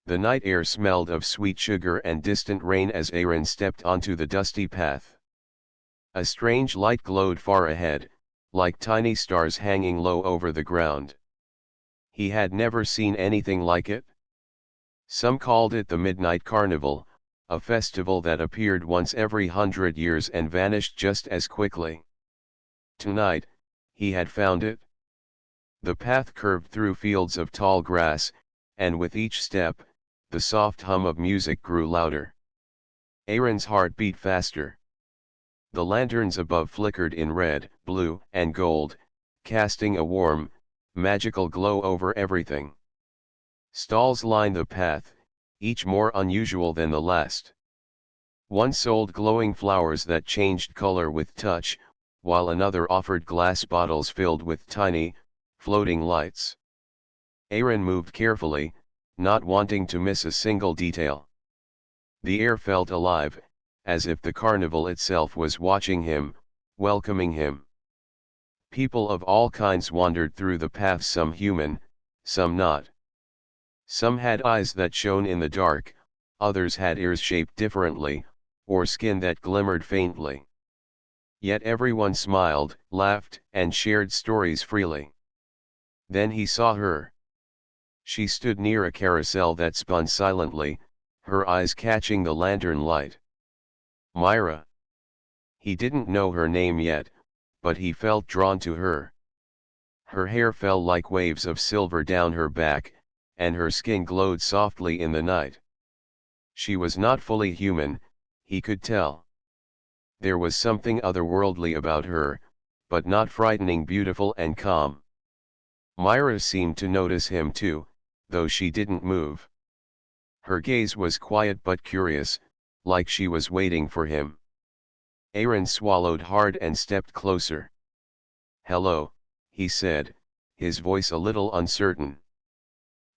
The night air smelled of sweet sugar and distant rain as Aaron stepped onto the dusty path. A strange light glowed far ahead, like tiny stars hanging low over the ground. He had never seen anything like it. Some called it the Midnight Carnival, a festival that appeared once every 100 years and vanished just as quickly. Tonight, he had found it. The path curved through fields of tall grass, and with each step, the soft hum of music grew louder. Aaron's heart beat faster. The lanterns above flickered in red, blue, and gold, casting a warm, magical glow over everything. Stalls lined the path, each more unusual than the last. One sold glowing flowers that changed color with touch, while another offered glass bottles filled with tiny, floating lights. Aaron moved carefully, not wanting to miss a single detail. The air felt alive, as if the carnival itself was watching him, welcoming him. People of all kinds wandered through the path, some human, some not. Some had eyes that shone in the dark, others had ears shaped differently, or skin that glimmered faintly. Yet everyone smiled, laughed, and shared stories freely. Then he saw her. She stood near a carousel that spun silently, her eyes catching the lantern light. Myra. He didn't know her name yet, but he felt drawn to her. Her hair fell like waves of silver down her back, and her skin glowed softly in the night. She was not fully human, he could tell. There was something otherworldly about her, but not frightening, beautiful and calm. Myra seemed to notice him too, though she didn't move. Her gaze was quiet but curious, like she was waiting for him. Aaron swallowed hard and stepped closer. "Hello," he said, his voice a little uncertain.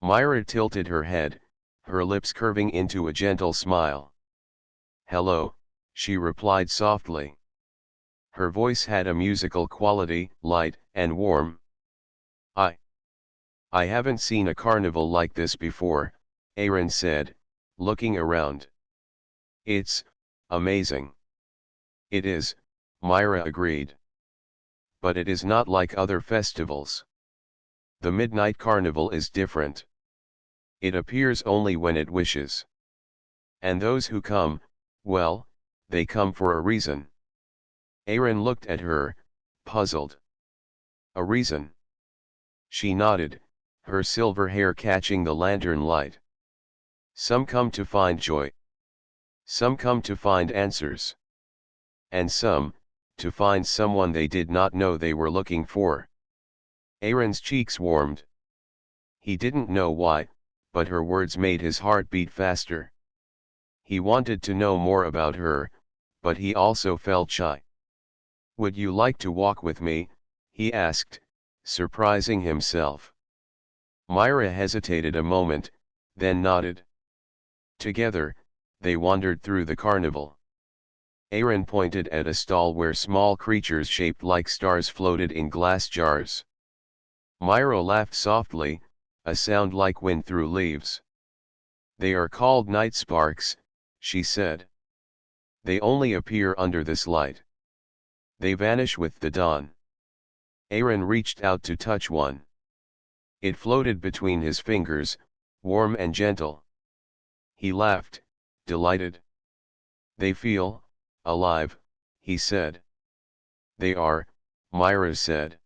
Myra tilted her head, her lips curving into a gentle smile. "Hello," she replied softly. Her voice had a musical quality, light and warm. I haven't seen a carnival like this before," Aaron said, looking around. "It's amazing." "It is," Myra agreed. "But it is not like other festivals. The Midnight Carnival is different. It appears only when it wishes. And those who come, well, they come for a reason." Aaron looked at her, puzzled. "A reason?" She nodded, her silver hair catching the lantern light. "Some come to find joy. Some come to find answers. And some, to find someone they did not know they were looking for." Aaron's cheeks warmed. He didn't know why, but her words made his heart beat faster. He wanted to know more about her, but he also felt shy. "Would you like to walk with me?" he asked, surprising himself. Myra hesitated a moment, then nodded. Together, they wandered through the carnival. Aaron pointed at a stall where small creatures shaped like stars floated in glass jars. Myra laughed softly, a sound like wind through leaves. "They are called night sparks," she said. "They only appear under this light. They vanish with the dawn." Aaron reached out to touch one. It floated between his fingers, warm and gentle. He laughed, delighted. "They feel alive," he said. "They are," Myra said.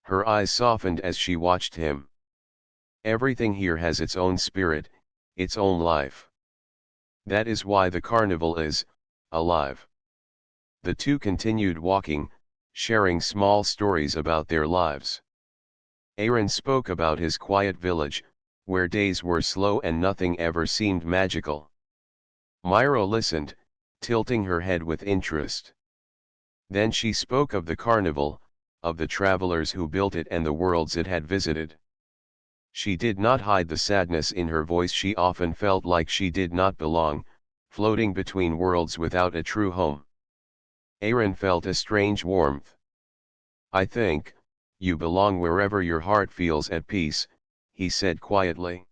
Her eyes softened as she watched him. "Everything here has its own spirit, its own life. That is why the carnival is alive." The two continued walking, sharing small stories about their lives. Aaron spoke about his quiet village, where days were slow and nothing ever seemed magical. Myra listened, tilting her head with interest. Then she spoke of the carnival, of the travelers who built it and the worlds it had visited. She did not hide the sadness in her voice. She often felt like she did not belong, floating between worlds without a true home. Aaron felt a strange warmth. "I think you belong wherever your heart feels at peace," he said quietly.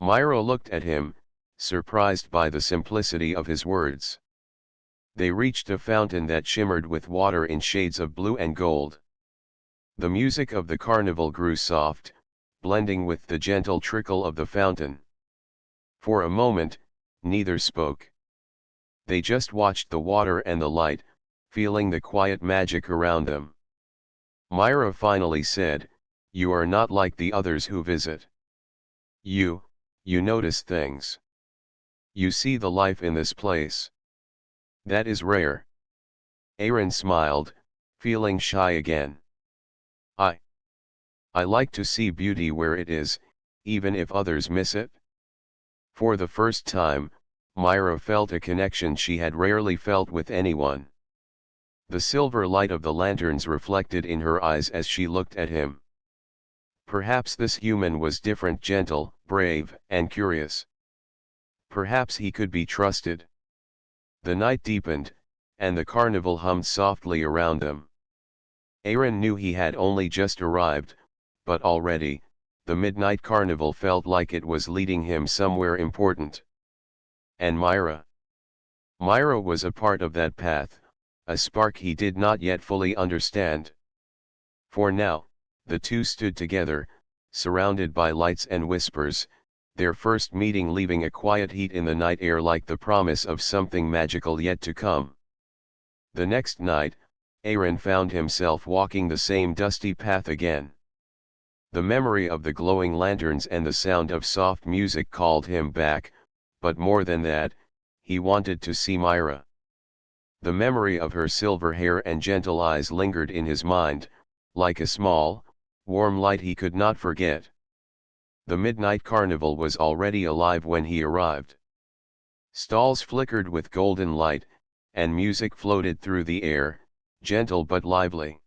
Myra looked at him, surprised by the simplicity of his words. They reached a fountain that shimmered with water in shades of blue and gold. The music of the carnival grew soft, blending with the gentle trickle of the fountain. For a moment, neither spoke. They just watched the water and the light, feeling the quiet magic around them. Myra finally said, "You are not like the others who visit. You notice things. You see the life in this place. That is rare." Aaron smiled, feeling shy again. I like to see beauty where it is, even if others miss it." For the first time, Myra felt a connection she had rarely felt with anyone. The silver light of the lanterns reflected in her eyes as she looked at him. Perhaps this human was different, gentle, brave, and curious. Perhaps he could be trusted. The night deepened, and the carnival hummed softly around them. Aaron knew he had only just arrived, but already, the midnight carnival felt like it was leading him somewhere important. And Myra? Myra was a part of that path, a spark he did not yet fully understand. For now, the two stood together, surrounded by lights and whispers, their first meeting leaving a quiet heat in the night air like the promise of something magical yet to come. The next night, Aaron found himself walking the same dusty path again. The memory of the glowing lanterns and the sound of soft music called him back, but more than that, he wanted to see Myra. The memory of her silver hair and gentle eyes lingered in his mind, like a small, warm light he could not forget. The midnight carnival was already alive when he arrived. Stalls flickered with golden light, and music floated through the air, gentle but lively.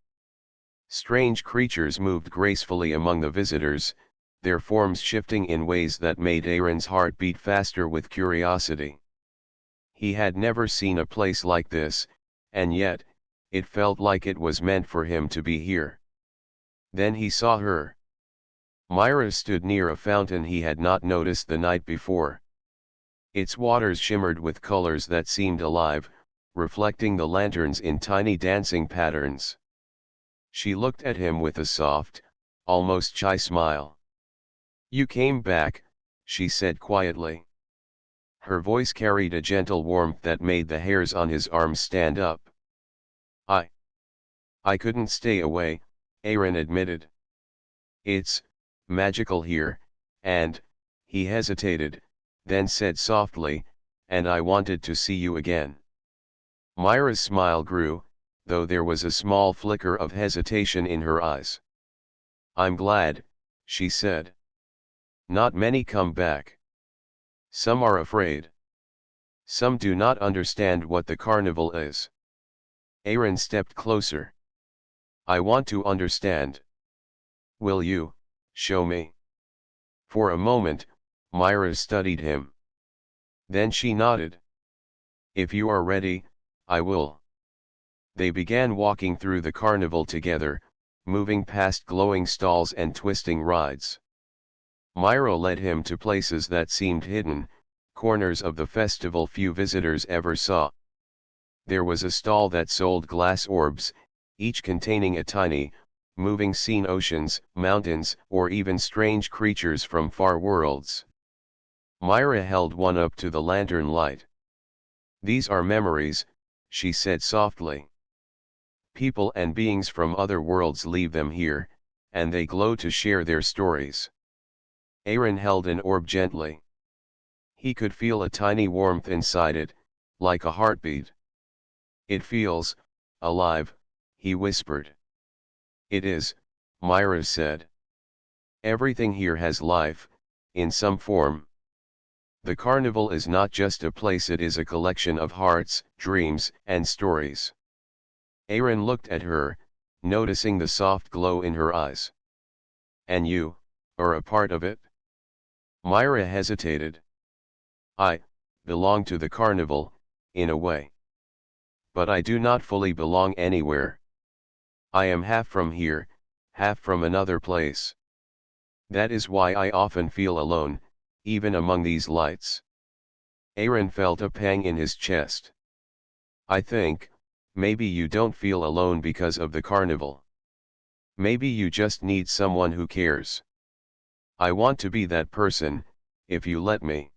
Strange creatures moved gracefully among the visitors, their forms shifting in ways that made Aaron's heart beat faster with curiosity. He had never seen a place like this, and yet, it felt like it was meant for him to be here. Then he saw her. Myra stood near a fountain he had not noticed the night before. Its waters shimmered with colors that seemed alive, reflecting the lanterns in tiny dancing patterns. She looked at him with a soft, almost shy smile. "You came back," she said quietly. Her voice carried a gentle warmth that made the hairs on his arms stand up. I couldn't stay away," Aaron admitted. "It's magical here, and," he hesitated, then said softly, "and I wanted to see you again." Myra's smile grew, though there was a small flicker of hesitation in her eyes. "I'm glad," she said. "Not many come back. Some are afraid. Some do not understand what the carnival is." Aaron stepped closer. "I want to understand. Will you show me?" For a moment, Myra studied him. Then she nodded. "If you are ready, I will." They began walking through the carnival together, moving past glowing stalls and twisting rides. Myra led him to places that seemed hidden, corners of the festival few visitors ever saw. There was a stall that sold glass orbs, each containing a tiny, moving scene, oceans, mountains, or even strange creatures from far worlds. Myra held one up to the lantern light. "These are memories," she said softly. "People and beings from other worlds leave them here, and they glow to share their stories." Aaron held an orb gently. He could feel a tiny warmth inside it, like a heartbeat. "It feels alive," he whispered. "It is," Myra said. "Everything here has life, in some form. The carnival is not just a place, it is a collection of hearts, dreams, and stories." Aaron looked at her, noticing the soft glow in her eyes. "And you are a part of it?" Myra hesitated. "I belong to the carnival, in a way. But I do not fully belong anywhere. I am half from here, half from another place. That is why I often feel alone, even among these lights. Aaron felt a pang in his chest. I think, maybe you don't feel alone because of the carnival. Maybe you just need someone who cares. I want to be that person, if you let me.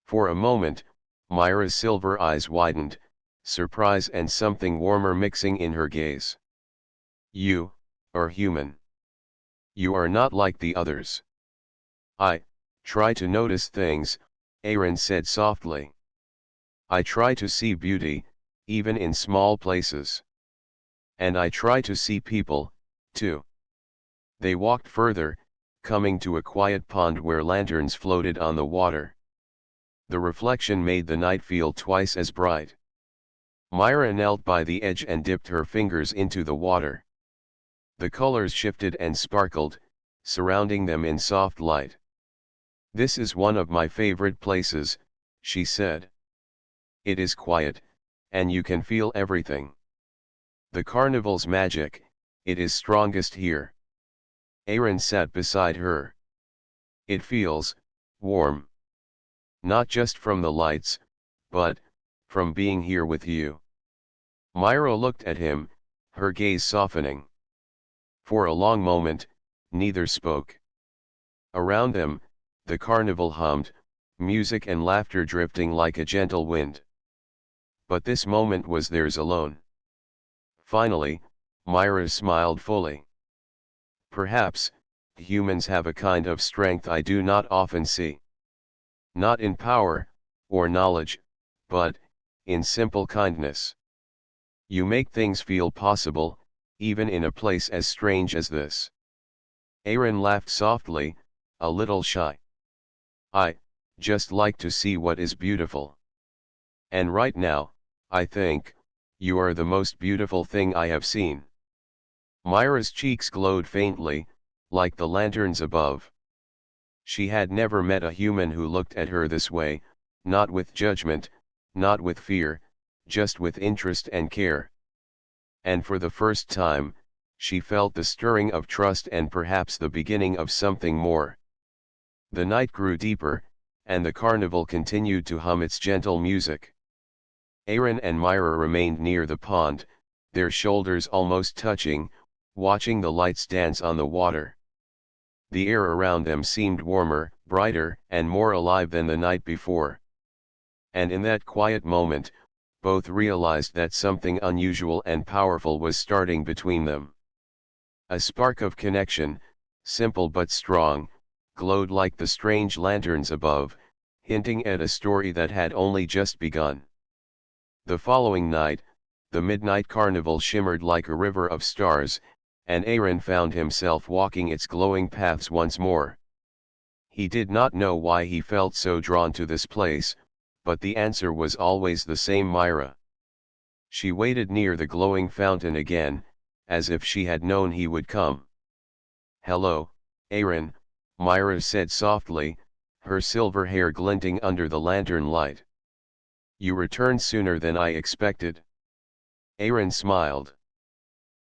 For a moment, Myra's silver eyes widened, surprise and something warmer mixing in her gaze. You are human. You are not like the others. I try to notice things, Aaron said softly. I try to see beauty, even in small places. And I try to see people, too. They walked further, coming to a quiet pond where lanterns floated on the water. The reflection made the night feel twice as bright. Myra knelt by the edge and dipped her fingers into the water. The colors shifted and sparkled, surrounding them in soft light. This is one of my favorite places, she said. It is quiet, and you can feel everything. The carnival's magic, it is strongest here. Aaron sat beside her. It feels warm. Not just from the lights, but from being here with you. Myra looked at him, her gaze softening. For a long moment, neither spoke. Around them, the carnival hummed, music and laughter drifting like a gentle wind. But this moment was theirs alone. Finally, Myra smiled fully. Perhaps, humans have a kind of strength I do not often see. Not in power, or knowledge, but in simple kindness. You make things feel possible, even in a place as strange as this. Aaron laughed softly, a little shy. I just like to see what is beautiful. And right now, I think, you are the most beautiful thing I have seen. Myra's cheeks glowed faintly, like the lanterns above. She had never met a human who looked at her this way, not with judgment, not with fear, just with interest and care. And for the first time, she felt the stirring of trust and perhaps the beginning of something more. The night grew deeper, and the carnival continued to hum its gentle music. Aaron and Myra remained near the pond, their shoulders almost touching, watching the lights dance on the water. The air around them seemed warmer, brighter, and more alive than the night before. And in that quiet moment, both realized that something unusual and powerful was starting between them. A spark of connection, simple but strong, glowed like the strange lanterns above, hinting at a story that had only just begun. The following night, the midnight carnival shimmered like a river of stars, and Aaron found himself walking its glowing paths once more. He did not know why he felt so drawn to this place, but the answer was always the same: Myra. She waited near the glowing fountain again, as if she had known he would come. Hello, Aaron, Myra said softly, her silver hair glinting under the lantern light. You returned sooner than I expected. Aaron smiled.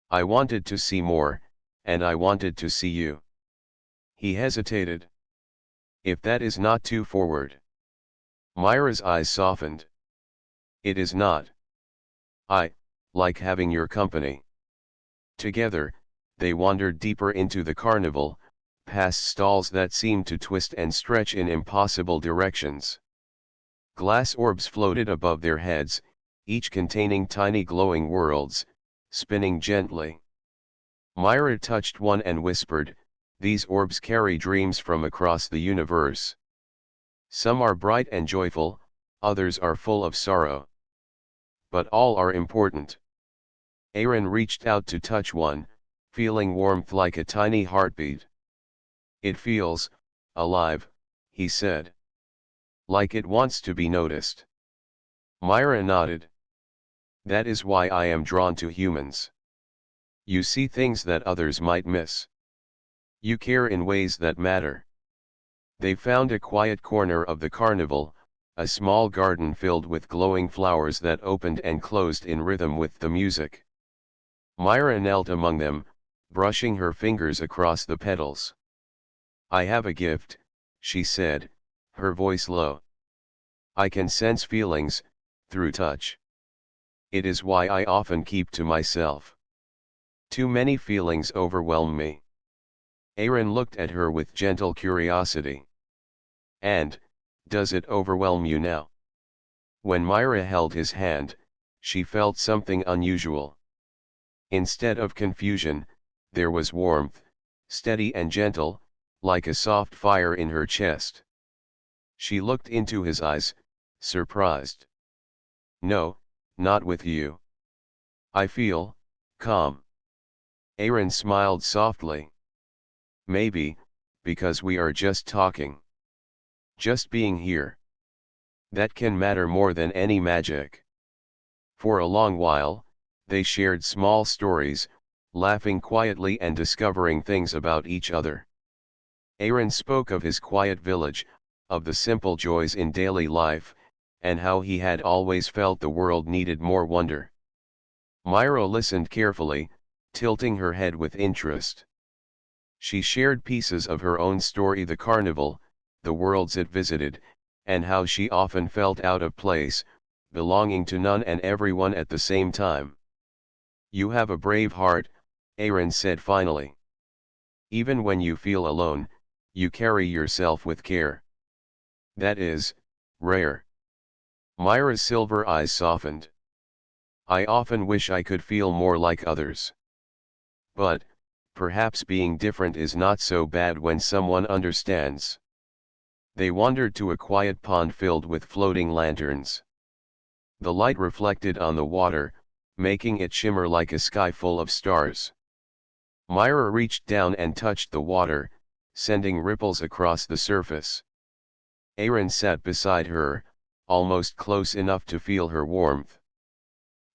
I wanted to see more, and I wanted to see you. He hesitated. If that is not too forward. Myra's eyes softened. It is not. I like having your company. Together, they wandered deeper into the carnival, past stalls that seemed to twist and stretch in impossible directions. Glass orbs floated above their heads, each containing tiny glowing worlds, spinning gently. Myra touched one and whispered, these orbs carry dreams from across the universe. Some are bright and joyful, others are full of sorrow. But all are important. Aaron reached out to touch one, feeling warmth like a tiny heartbeat. It feels alive, he said. Like it wants to be noticed. Myra nodded. That is why I am drawn to humans. You see things that others might miss. You care in ways that matter. They found a quiet corner of the carnival, a small garden filled with glowing flowers that opened and closed in rhythm with the music. Myra knelt among them, brushing her fingers across the petals. I have a gift, she said, her voice low. I can sense feelings, through touch. It is why I often keep to myself. Too many feelings overwhelm me. Aaron looked at her with gentle curiosity. And, does it overwhelm you now? When Myra held his hand, she felt something unusual. Instead of confusion, there was warmth, steady and gentle, like a soft fire in her chest. She looked into his eyes, surprised. No, not with you. I feel calm. Aaron smiled softly. Maybe, because we are just talking. Just being here. That can matter more than any magic. For a long while, they shared small stories, laughing quietly and discovering things about each other. Aaron spoke of his quiet village, of the simple joys in daily life, and how he had always felt the world needed more wonder. Myra listened carefully, tilting her head with interest. She shared pieces of her own story, the carnival, the worlds it visited, and how she often felt out of place, belonging to none and everyone at the same time. You have a brave heart, Aaron said finally. Even when you feel alone, you carry yourself with care. That is rare. Myra's silver eyes softened. I often wish I could feel more like others. But, perhaps being different is not so bad when someone understands. They wandered to a quiet pond filled with floating lanterns. The light reflected on the water, making it shimmer like a sky full of stars. Myra reached down and touched the water, sending ripples across the surface. Aaron sat beside her, almost close enough to feel her warmth.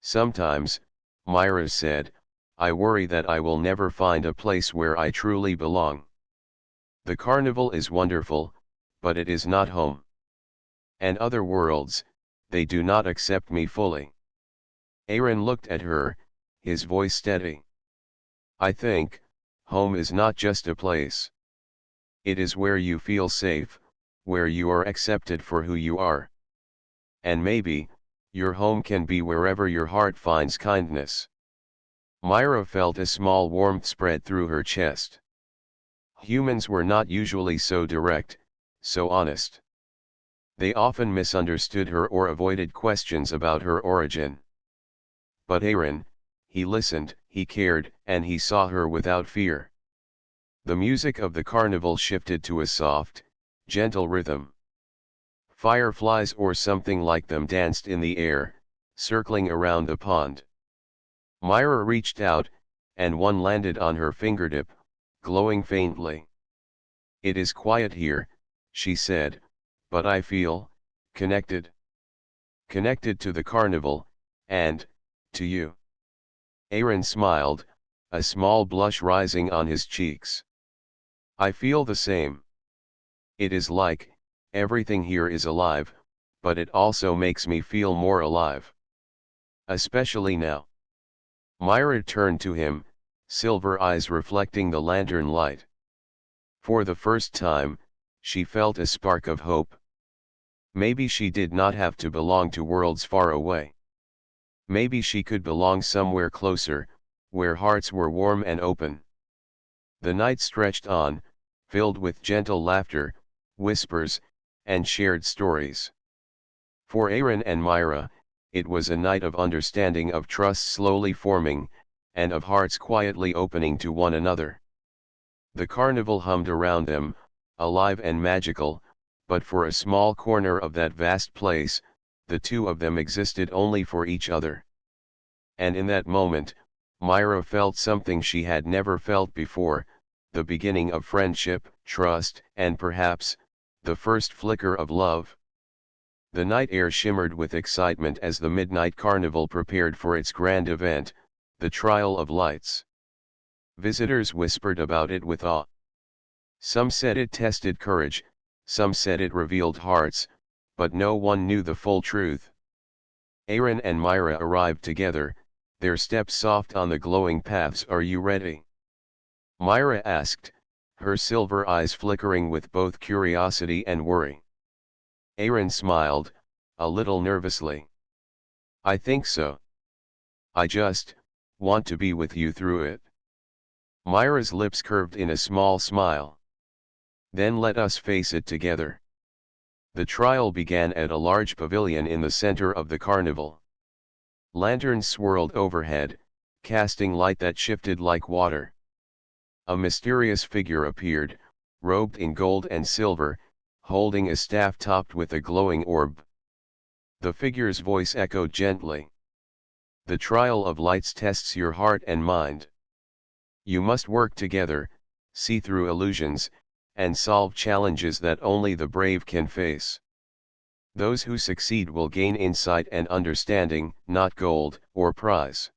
Sometimes, Myra said, I worry that I will never find a place where I truly belong. The carnival is wonderful, but it is not home. And other worlds, they do not accept me fully. Aaron looked at her, his voice steady. I think, home is not just a place. It is where you feel safe, where you are accepted for who you are. And maybe, your home can be wherever your heart finds kindness. Myra felt a small warmth spread through her chest. Humans were not usually so direct, so honest. They often misunderstood her or avoided questions about her origin. But Aaron, he listened, he cared, and he saw her without fear. The music of the carnival shifted to a soft, gentle rhythm. Fireflies or something like them danced in the air, circling around the pond. Myra reached out, and one landed on her fingertip, glowing faintly. It is quiet here, she said, but I feel connected. Connected to the carnival, and to you. Aaron smiled, a small blush rising on his cheeks. I feel the same. It is like, everything here is alive, but it also makes me feel more alive. Especially now. Myra turned to him, silver eyes reflecting the lantern light. For the first time, she felt a spark of hope. Maybe she did not have to belong to worlds far away. Maybe she could belong somewhere closer, where hearts were warm and open. The night stretched on, filled with gentle laughter, whispers, and shared stories. For Aaron and Myra, it was a night of understanding, of trust slowly forming, and of hearts quietly opening to one another. The carnival hummed around them, alive and magical, but for a small corner of that vast place, the two of them existed only for each other. And in that moment, Myra felt something she had never felt before, the beginning of friendship, trust, and perhaps, the first flicker of love. The night air shimmered with excitement as the midnight carnival prepared for its grand event, the Trial of Lights. Visitors whispered about it with awe. Some said it tested courage, some said it revealed hearts, but no one knew the full truth. Aaron and Myra arrived together, their steps soft on the glowing paths. Are you ready? Myra asked, her silver eyes flickering with both curiosity and worry. Aaron smiled, a little nervously. I think so. I just want to be with you through it. Myra's lips curved in a small smile. Then let us face it together. The trial began at a large pavilion in the center of the carnival. Lanterns swirled overhead, casting light that shifted like water. A mysterious figure appeared, robed in gold and silver, holding a staff topped with a glowing orb. The figure's voice echoed gently. The trial of lights tests your heart and mind. You must work together, see through illusions, and solve challenges that only the brave can face. Those who succeed will gain insight and understanding, not gold or prize.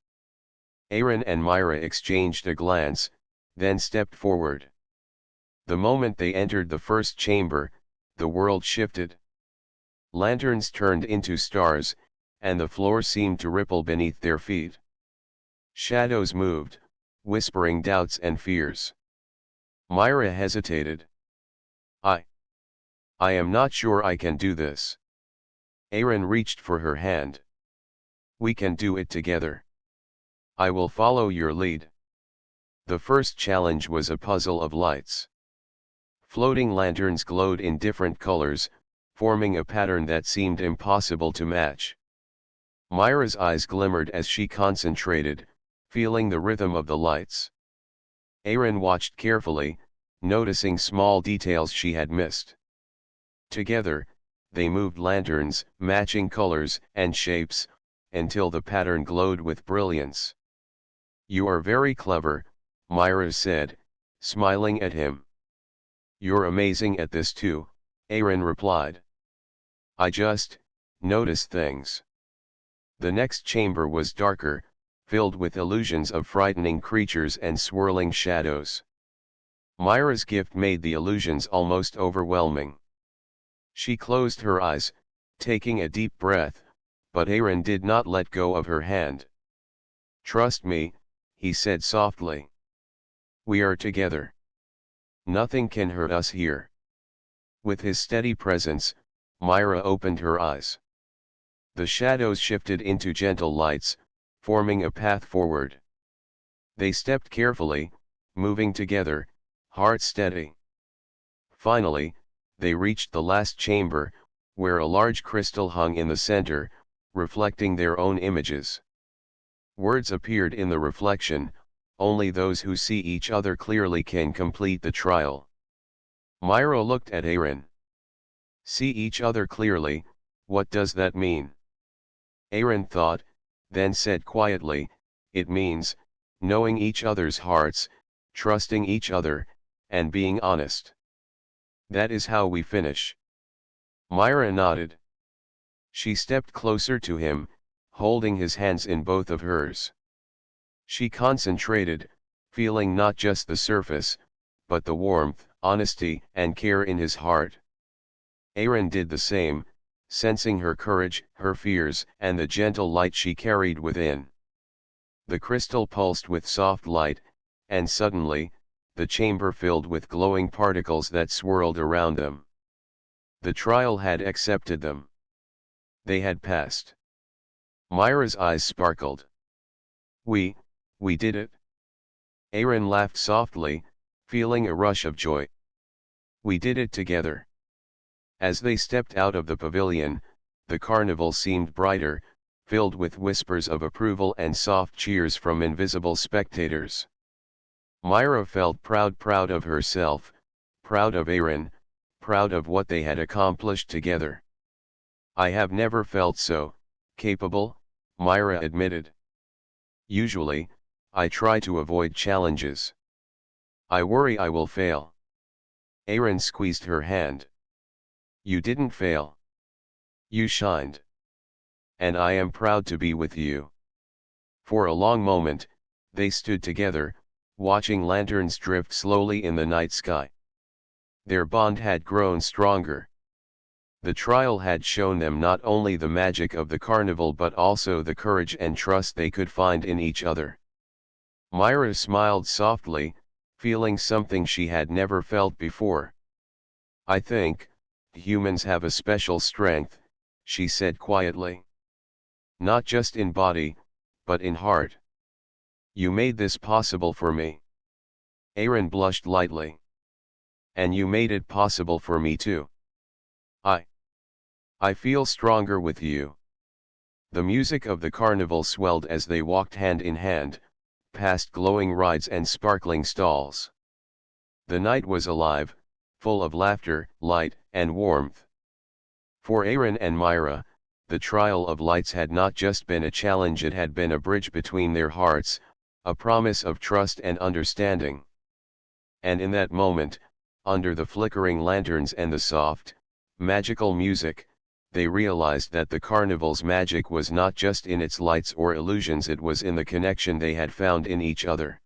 Aaron and Myra exchanged a glance, then stepped forward. The moment they entered the first chamber, the world shifted. Lanterns turned into stars, and the floor seemed to ripple beneath their feet. Shadows moved, whispering doubts and fears. Myra hesitated. I am not sure I can do this. Aaron reached for her hand. We can do it together. I will follow your lead. The first challenge was a puzzle of lights. Floating lanterns glowed in different colors, forming a pattern that seemed impossible to match. Myra's eyes glimmered as she concentrated, feeling the rhythm of the lights. Aaron watched carefully, noticing small details she had missed. Together, they moved lanterns, matching colors and shapes, until the pattern glowed with brilliance. You are very clever, Myra said, smiling at him. You're amazing at this too, Aaron replied. I just notice things. The next chamber was darker, filled with illusions of frightening creatures and swirling shadows. Myra's gift made the illusions almost overwhelming. She closed her eyes, taking a deep breath, but Aaron did not let go of her hand. Trust me, he said softly. We are together. Nothing can hurt us here. With his steady presence, Myra opened her eyes. The shadows shifted into gentle lights, forming a path forward. They stepped carefully, moving together, hearts steady. Finally, they reached the last chamber, where a large crystal hung in the center, reflecting their own images. Words appeared in the reflection, only those who see each other clearly can complete the trial. Myra looked at Aaron. See each other clearly, what does that mean? Aaron thought, then said quietly, it means, knowing each other's hearts, trusting each other, and being honest. That is how we finish. Myra nodded. She stepped closer to him, holding his hands in both of hers. She concentrated, feeling not just the surface, but the warmth, honesty, and care in his heart. Aaron did the same, sensing her courage, her fears, and the gentle light she carried within. The crystal pulsed with soft light, and suddenly, the chamber filled with glowing particles that swirled around them. The trial had accepted them. They had passed. Myra's eyes sparkled. We did it. Aaron laughed softly, feeling a rush of joy. We did it together. As they stepped out of the pavilion, the carnival seemed brighter, filled with whispers of approval and soft cheers from invisible spectators. Myra felt proud of herself, proud of Aaron, proud of what they had accomplished together. I have never felt so capable, Myra admitted. Usually, I try to avoid challenges. I worry I will fail. Aaron squeezed her hand. You didn't fail. You shined. And I am proud to be with you. For a long moment, they stood together, watching lanterns drift slowly in the night sky. Their bond had grown stronger. The trial had shown them not only the magic of the carnival but also the courage and trust they could find in each other. Myra smiled softly, feeling something she had never felt before. I think, Humans have a special strength, she said quietly. Not just in body, but in heart. You made this possible for me. Aaron blushed lightly. And you made it possible for me too. I feel stronger with you. The music of the carnival swelled as they walked hand in hand, past glowing rides and sparkling stalls. The night was alive, full of laughter, light, and warmth. For Aaron and Myra, the trial of lights had not just been a challenge, it had been a bridge between their hearts, a promise of trust and understanding. And in that moment, under the flickering lanterns and the soft, magical music, they realized that the carnival's magic was not just in its lights or illusions, it was in the connection they had found in each other.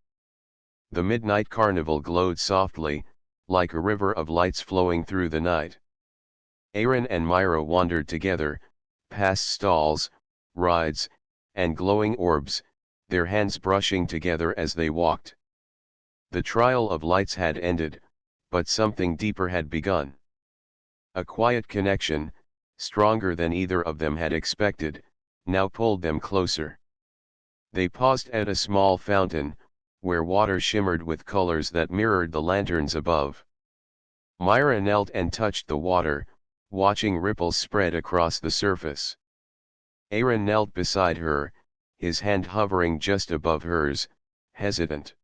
The midnight carnival glowed softly, like a river of lights flowing through the night. Aaron and Myra wandered together, past stalls, rides, and glowing orbs, their hands brushing together as they walked. The trial of lights had ended, but something deeper had begun. A quiet connection, stronger than either of them had expected, now pulled them closer. They paused at a small fountain, where water shimmered with colors that mirrored the lanterns above. Myra knelt and touched the water, watching ripples spread across the surface. Aaron knelt beside her, his hand hovering just above hers, hesitant.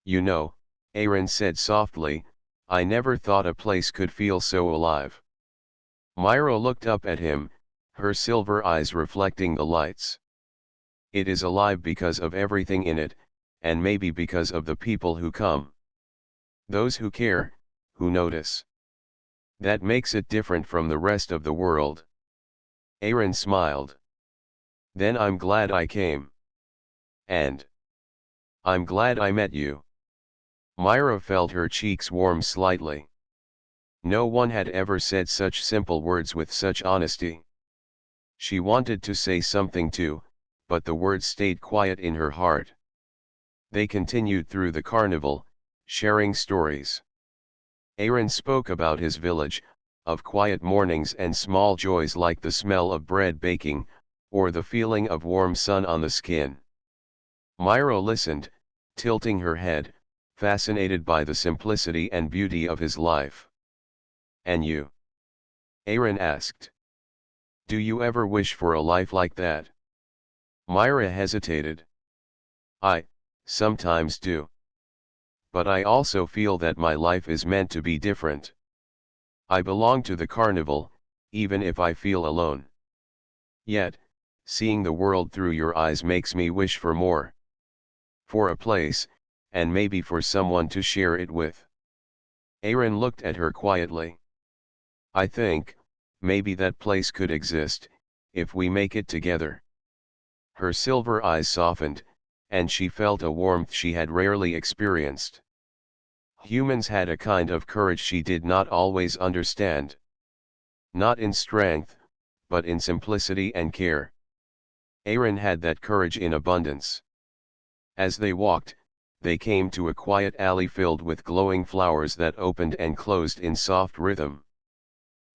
You know, Aaron said softly, I never thought a place could feel so alive. Myra looked up at him, her silver eyes reflecting the lights. It is alive because of everything in it, and maybe because of the people who come. Those who care, who notice. That makes it different from the rest of the world. Aaron smiled. Then I'm glad I came. And I'm glad I met you. Myra felt her cheeks warm slightly. No one had ever said such simple words with such honesty. She wanted to say something too, but the words stayed quiet in her heart. They continued through the carnival, sharing stories. Aaron spoke about his village, of quiet mornings and small joys like the smell of bread baking, or the feeling of warm sun on the skin. Myra listened, tilting her head, fascinated by the simplicity and beauty of his life. And you? Aaron asked. Do you ever wish for a life like that? Myra hesitated. I sometimes do. But I also feel that my life is meant to be different. I belong to the carnival, even if I feel alone. Yet, seeing the world through your eyes makes me wish for more. For a place, and maybe for someone to share it with. Aaron looked at her quietly. I think, maybe that place could exist, if we make it together. Her silver eyes softened, and she felt a warmth she had rarely experienced. Humans had a kind of courage she did not always understand. Not in strength, but in simplicity and care. Aaron had that courage in abundance. As they walked, they came to a quiet alley filled with glowing flowers that opened and closed in soft rhythm.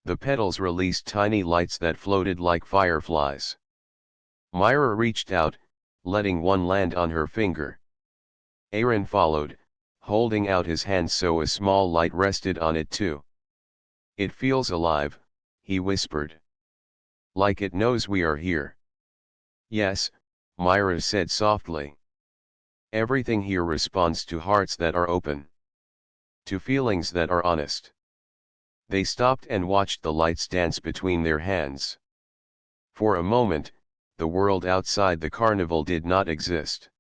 The petals released tiny lights that floated like fireflies. Myra reached out, letting one land on her finger. Aaron followed, holding out his hand so a small light rested on it too. It feels alive, he whispered. Like it knows we are here. Yes, Myra said softly. Everything here responds to hearts that are open. To feelings that are honest. They stopped and watched the lights dance between their hands. For a moment, the world outside the carnival did not exist.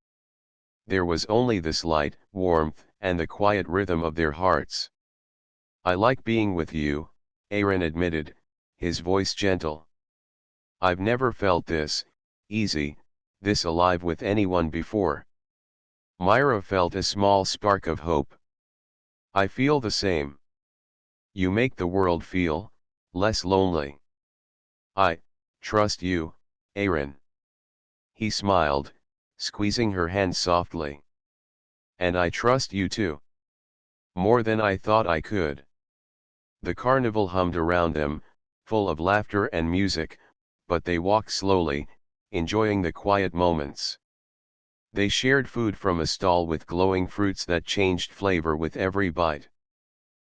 There was only this light, warmth, and the quiet rhythm of their hearts. I like being with you, Aaron admitted, his voice gentle. I've never felt this easy, this alive with anyone before. Myra felt a small spark of hope. I feel the same. You make the world feel less lonely. I trust you, Aaron. He smiled, squeezing her hand softly. And I trust you too. More than I thought I could. The carnival hummed around them, full of laughter and music, but they walked slowly, enjoying the quiet moments. They shared food from a stall with glowing fruits that changed flavor with every bite.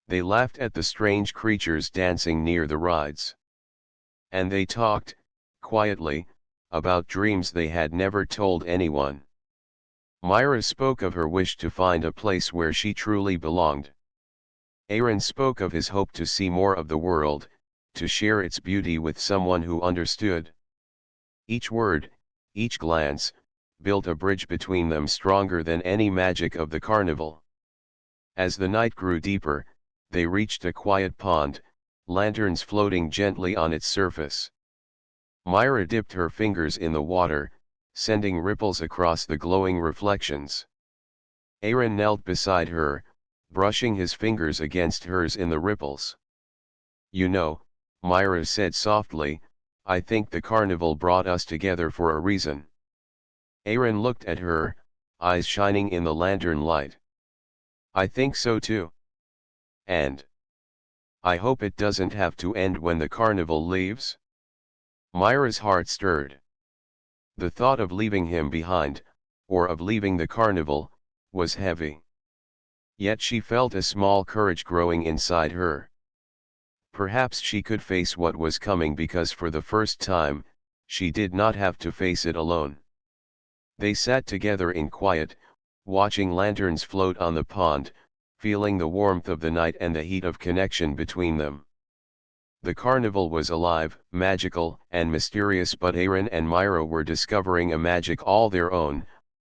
They laughed at the strange creatures dancing near the rides. And they talked, quietly, about dreams they had never told anyone. Myra spoke of her wish to find a place where she truly belonged. Aaron spoke of his hope to see more of the world, to share its beauty with someone who understood. Each word, each glance, built a bridge between them stronger than any magic of the carnival. As the night grew deeper, they reached a quiet pond, lanterns floating gently on its surface. Myra dipped her fingers in the water, sending ripples across the glowing reflections. Aaron knelt beside her, brushing his fingers against hers in the ripples. "You know," Myra said softly, "I think the carnival brought us together for a reason." Aaron looked at her, eyes shining in the lantern light. "I think so too. And I hope it doesn't have to end when the carnival leaves." Myra's heart stirred. The thought of leaving him behind, or of leaving the carnival, was heavy. Yet she felt a small courage growing inside her. Perhaps she could face what was coming because for the first time, she did not have to face it alone. They sat together in quiet, watching lanterns float on the pond, feeling the warmth of the night and the heat of connection between them. The carnival was alive, magical, and mysterious, but Aaron and Myra were discovering a magic all their own,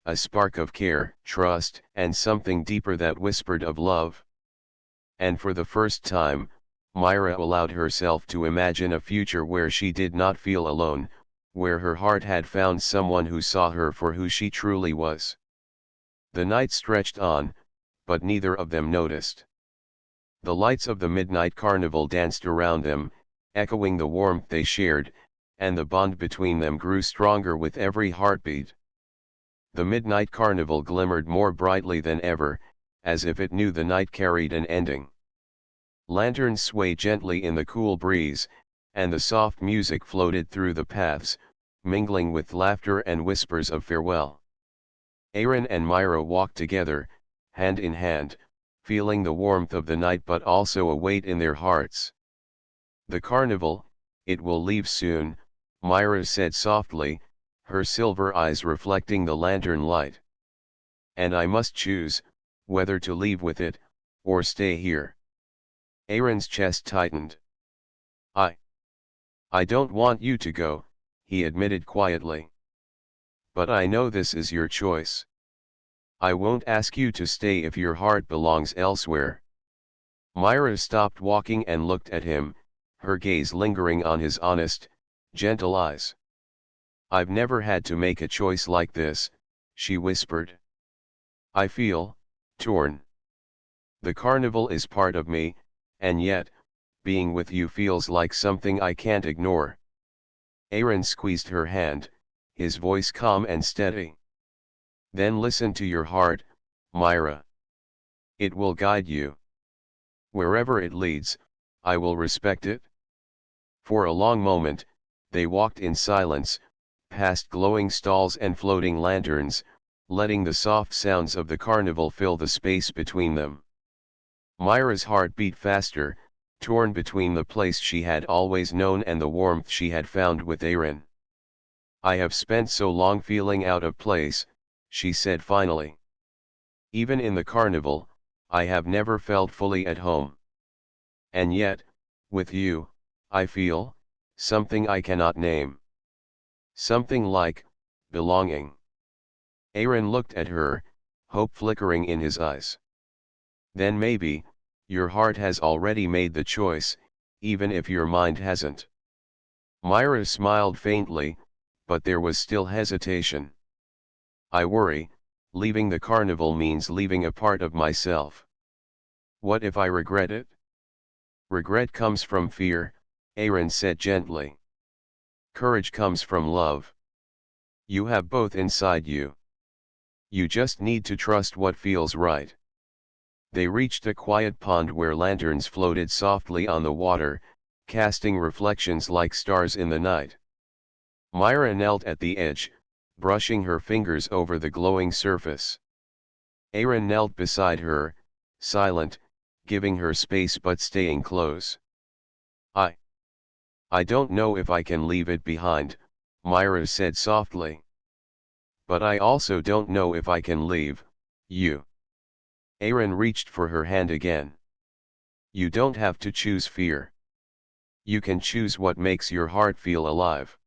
a spark of care, trust, and something deeper that whispered of love. And for the first time, Myra allowed herself to imagine a future where she did not feel alone, where her heart had found someone who saw her for who she truly was. The night stretched on, but neither of them noticed. The lights of the midnight carnival danced around them, echoing the warmth they shared, and the bond between them grew stronger with every heartbeat. The midnight carnival glimmered more brightly than ever, as if it knew the night carried an ending. Lanterns swayed gently in the cool breeze, and the soft music floated through the paths, mingling with laughter and whispers of farewell. Aaron and Myra walked together, hand in hand, feeling the warmth of the night but also a weight in their hearts. "The carnival, it will leave soon," Myra said softly, her silver eyes reflecting the lantern light. "And I must choose, whether to leave with it, or stay here." Aaron's chest tightened. I don't want you to go," he admitted quietly. "But I know this is your choice. I won't ask you to stay if your heart belongs elsewhere." Myra stopped walking and looked at him, her gaze lingering on his honest, gentle eyes. "I've never had to make a choice like this," she whispered. "I feel torn. The carnival is part of me, and yet, being with you feels like something I can't ignore." Aaron squeezed her hand, his voice calm and steady. "Then listen to your heart, Myra. It will guide you. Wherever it leads, I will respect it." For a long moment, they walked in silence, past glowing stalls and floating lanterns, letting the soft sounds of the carnival fill the space between them. Myra's heart beat faster, torn between the place she had always known and the warmth she had found with Aaron. "I have spent so long feeling out of place," she said finally. "Even in the carnival, I have never felt fully at home. And yet, with you, I feel something I cannot name. Something like belonging." Aaron looked at her, hope flickering in his eyes. "Then maybe, your heart has already made the choice, even if your mind hasn't." Myra smiled faintly, but there was still hesitation. "I worry, leaving the carnival means leaving a part of myself. What if I regret it?" "Regret comes from fear," Aaron said gently. "Courage comes from love. You have both inside you. You just need to trust what feels right." They reached a quiet pond where lanterns floated softly on the water, casting reflections like stars in the night. Myra knelt at the edge, brushing her fingers over the glowing surface. Aaron knelt beside her, silent, giving her space but staying close. I don't know if I can leave it behind, Myra said softly. But I also don't know if I can leave you. Aaron reached for her hand again. You don't have to choose fear. You can choose what makes your heart feel alive.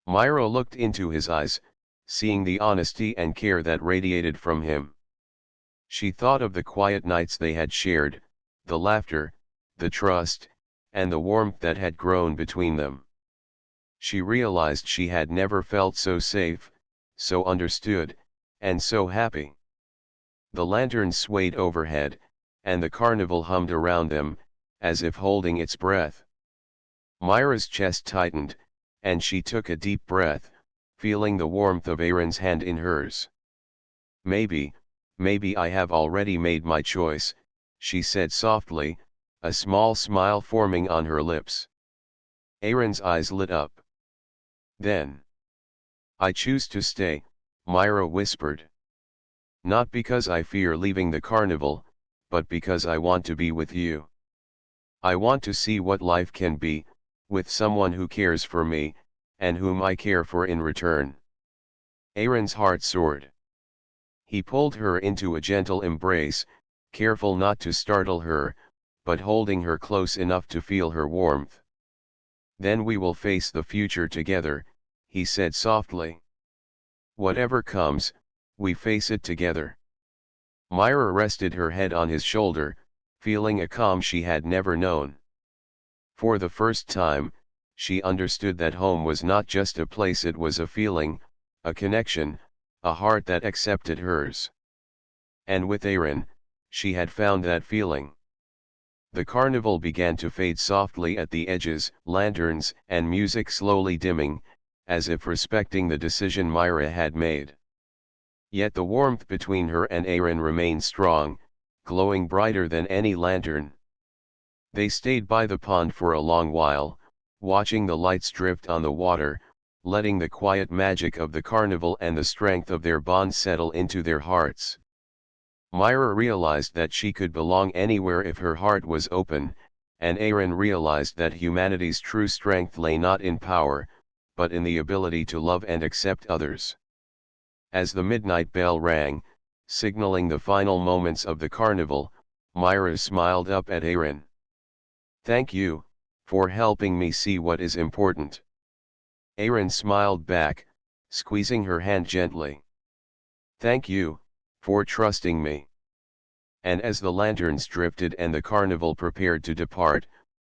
Myra looked into his eyes, seeing the honesty and care that radiated from him. She thought of the quiet nights they had shared, the laughter, the trust, and the warmth that had grown between them. She realized she had never felt so safe, so understood, and so happy. The lanterns swayed overhead, and the carnival hummed around them, as if holding its breath. Myra's chest tightened, and she took a deep breath, feeling the warmth of Aaron's hand in hers. Maybe I have already made my choice, she said softly, a small smile forming on her lips. Aaron's eyes lit up. Then, I choose to stay, Myra whispered. Not because I fear leaving the carnival, but because I want to be with you. I want to see what life can be, with someone who cares for me, and whom I care for in return. Aaron's heart soared. He pulled her into a gentle embrace, careful not to startle her, but holding her close enough to feel her warmth. Then we will face the future together, he said softly. Whatever comes, we face it together. Myra rested her head on his shoulder, feeling a calm she had never known. For the first time, she understood that home was not just a place, it was a feeling, a connection, a heart that accepted hers. And with Aaron, she had found that feeling. The carnival began to fade softly at the edges, lanterns and music slowly dimming, as if respecting the decision Myra had made. Yet the warmth between her and Aaron remained strong, glowing brighter than any lantern. They stayed by the pond for a long while, watching the lights drift on the water, letting the quiet magic of the carnival and the strength of their bond settle into their hearts. Myra realized that she could belong anywhere if her heart was open, and Aaron realized that humanity's true strength lay not in power, but in the ability to love and accept others. As the midnight bell rang, signaling the final moments of the carnival, Myra smiled up at Aaron. Thank you, for helping me see what is important. Aaron smiled back, squeezing her hand gently. Thank you, for trusting me. And as the lanterns drifted and the carnival prepared to depart,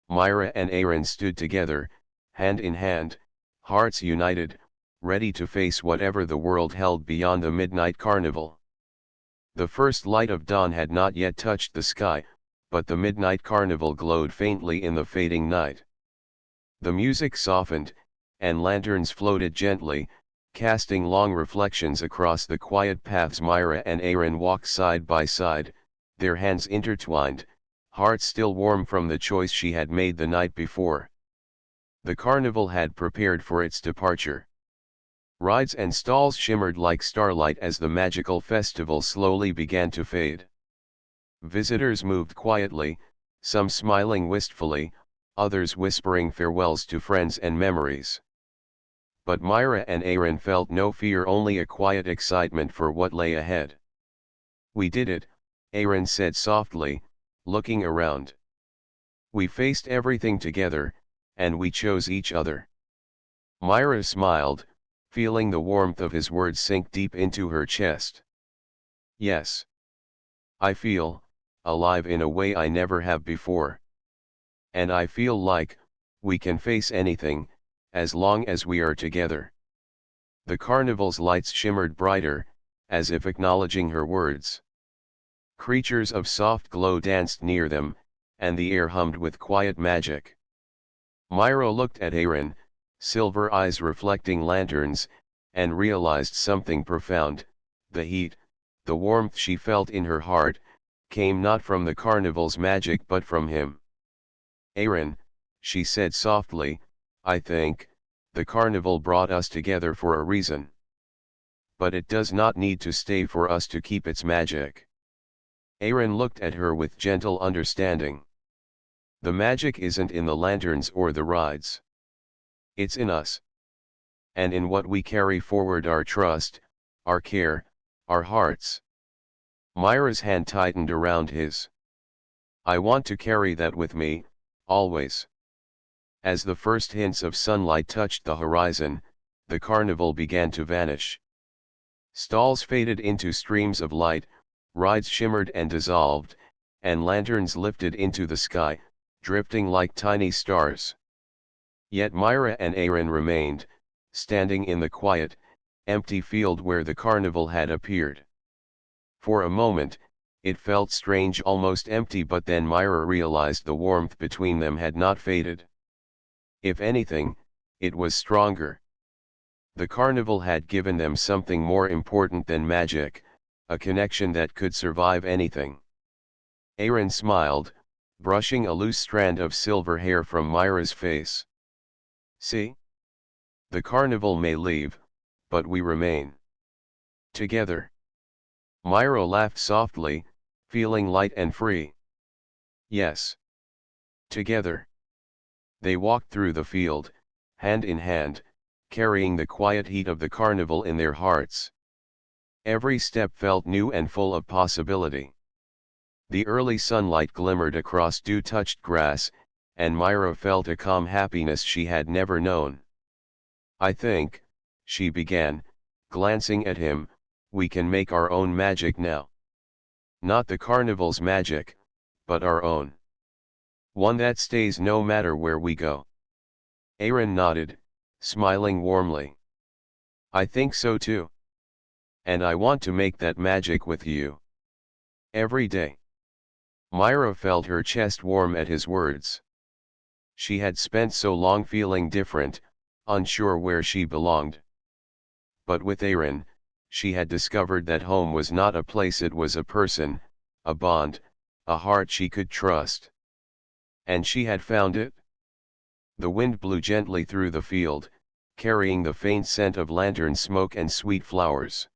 Myra and Aaron stood together, hand in hand, hearts united, ready to face whatever the world held beyond the midnight carnival. The first light of dawn had not yet touched the sky, but the midnight carnival glowed faintly in the fading night. The music softened, and lanterns floated gently, casting long reflections across the quiet paths. Myra and Aaron walked side by side, their hands intertwined, hearts still warm from the choice she had made the night before. The carnival had prepared for its departure. Rides and stalls shimmered like starlight as the magical festival slowly began to fade. Visitors moved quietly, some smiling wistfully, others whispering farewells to friends and memories. But Myra and Aaron felt no fear, only a quiet excitement for what lay ahead. We did it, Aaron said softly, looking around. We faced everything together, and we chose each other. Myra smiled, feeling the warmth of his words sink deep into her chest. Yes. I feel alive in a way I never have before. And I feel like we can face anything, as long as we are together. The carnival's lights shimmered brighter, as if acknowledging her words. Creatures of soft glow danced near them, and the air hummed with quiet magic. Myra looked at Aaron, silver eyes reflecting lanterns, and realized something profound: the heat, the warmth she felt in her heart, came not from the carnival's magic but from him. Aaron, she said softly, I think, the carnival brought us together for a reason. But it does not need to stay for us to keep its magic. Aaron looked at her with gentle understanding. The magic isn't in the lanterns or the rides. It's in us. And in what we carry forward: our trust, our care, our hearts. Myra's hand tightened around his. I want to carry that with me, always. As the first hints of sunlight touched the horizon, the carnival began to vanish. Stalls faded into streams of light, rides shimmered and dissolved, and lanterns lifted into the sky, drifting like tiny stars. Yet Myra and Aaron remained, standing in the quiet, empty field where the carnival had appeared. For a moment, it felt strange, almost empty, but then Myra realized the warmth between them had not faded. If anything, it was stronger. The carnival had given them something more important than magic, a connection that could survive anything. Aaron smiled, brushing a loose strand of silver hair from Myra's face. See? The carnival may leave, but we remain. Together. Myra laughed softly, feeling light and free. Yes. Together. They walked through the field, hand in hand, carrying the quiet heat of the carnival in their hearts. Every step felt new and full of possibility. The early sunlight glimmered across dew-touched grass, and Myra felt a calm happiness she had never known. I think, she began, glancing at him, we can make our own magic now. Not the carnival's magic, but our own. One that stays no matter where we go. Aaron nodded, smiling warmly. I think so too. And I want to make that magic with you. Every day. Myra felt her chest warm at his words. She had spent so long feeling different, unsure where she belonged. But with Aaron, she had discovered that home was not a place, it was a person, a bond, a heart she could trust. And she had found it. The wind blew gently through the field, carrying the faint scent of lantern smoke and sweet flowers.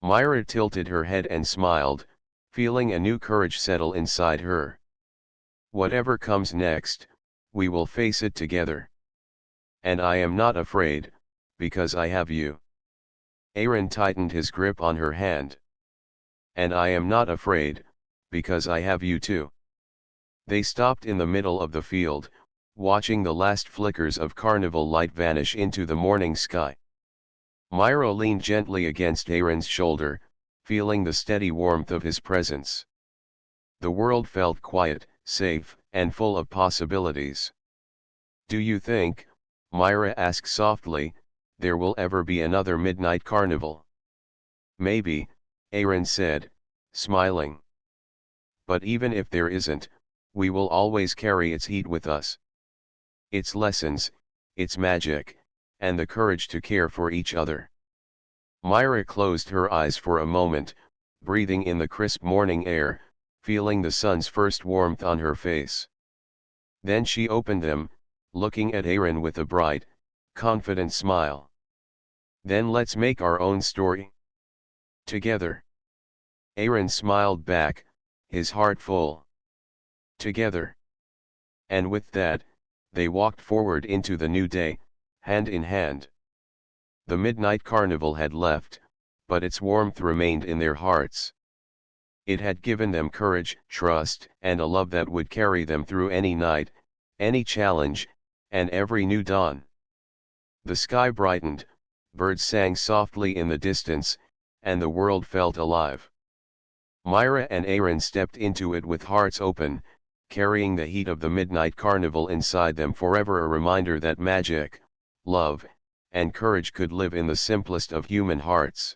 Myra tilted her head and smiled, feeling a new courage settle inside her. Whatever comes next, we will face it together. And I am not afraid, because I have you. Aaron tightened his grip on her hand. And I am not afraid, because I have you too. They stopped in the middle of the field, watching the last flickers of carnival light vanish into the morning sky. Myra leaned gently against Aaron's shoulder, feeling the steady warmth of his presence. The world felt quiet, safe, and full of possibilities. Do you think, Myra asked softly, there will ever be another midnight carnival? Maybe, Aaron said, smiling. But even if there isn't, we will always carry its heat with us. Its lessons, its magic, and the courage to care for each other. Myra closed her eyes for a moment, breathing in the crisp morning air, feeling the sun's first warmth on her face. Then she opened them, looking at Aaron with a bright, confident smile. Then let's make our own story. Together. Aaron smiled back, his heart full. Together. And with that, they walked forward into the new day, hand in hand. The midnight carnival had left, but its warmth remained in their hearts. It had given them courage, trust, and a love that would carry them through any night, any challenge, and every new dawn. The sky brightened, birds sang softly in the distance, and the world felt alive. Myra and Aaron stepped into it with hearts open, carrying the heat of the midnight carnival inside them, forever a reminder that magic, love, and courage could live in the simplest of human hearts.